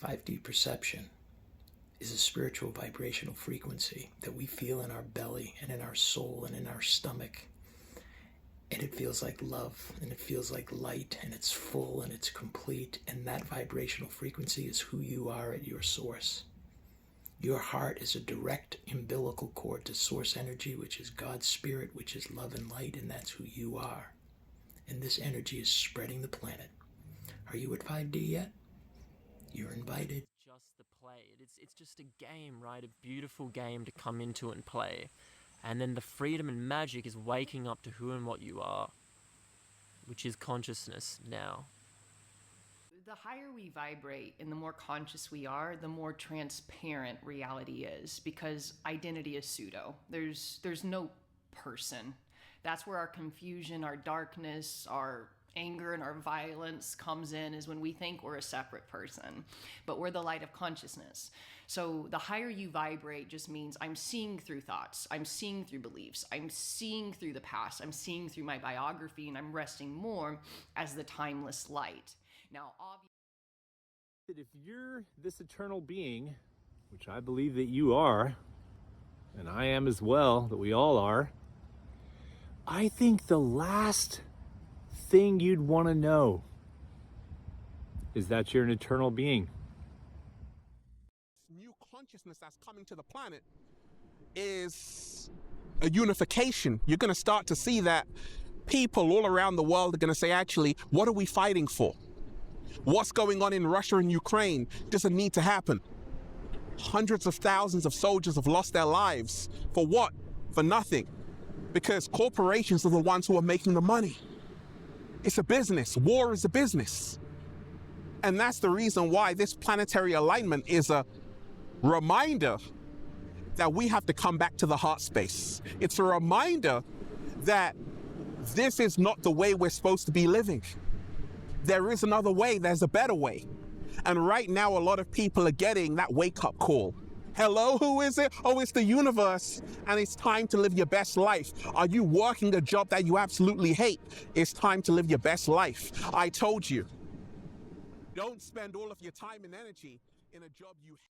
5D perception is a spiritual vibrational frequency that we feel in our belly and in our soul and in our stomach. And it feels like love, and it feels like light, and it's full and it's complete. And that vibrational frequency is who you are at your source. Your heart is a direct umbilical cord to source energy, which is God's spirit, which is love and light, and that's who you are. And this energy is spreading the planet. Are you at 5D yet? You're invited. Just the play. It's just a game, right? A beautiful game to come into and play. And then the freedom and magic is waking up to who and what you are, which is consciousness now. The higher we vibrate and the more conscious we are, the more transparent reality is, because identity is pseudo. There's no person. That's where our confusion, our darkness, our anger and our violence comes in, is when we think we're a separate person, but we're the light of consciousness. So the higher you vibrate just means I'm seeing through thoughts, I'm seeing through beliefs, I'm seeing through the past, I'm seeing through my biography, and I'm resting more as the timeless light. Now, obviously, if you're this eternal being, which I believe that you are, and I am as well, that we all are, I think the last thing you'd want to know is that you're an eternal being. New consciousness that's coming to the planet is a unification. You're going to start to see that people all around the world are going to say, actually, what are we fighting for? What's going on in Russia and Ukraine doesn't need to happen. Hundreds of thousands of soldiers have lost their lives. For what? For nothing. Because corporations are the ones who are making the money. It's a business. War is a business. And that's the reason why this planetary alignment is a reminder that we have to come back to the heart space. It's a reminder that this is not the way we're supposed to be living. There is another way. There's a better way. And right now, a lot of people are getting that wake-up call. Hello, who is it? Oh, it's the universe. And it's time to live your best life. Are you working a job that you absolutely hate? It's time to live your best life. I told you. Don't spend all of your time and energy in a job you hate.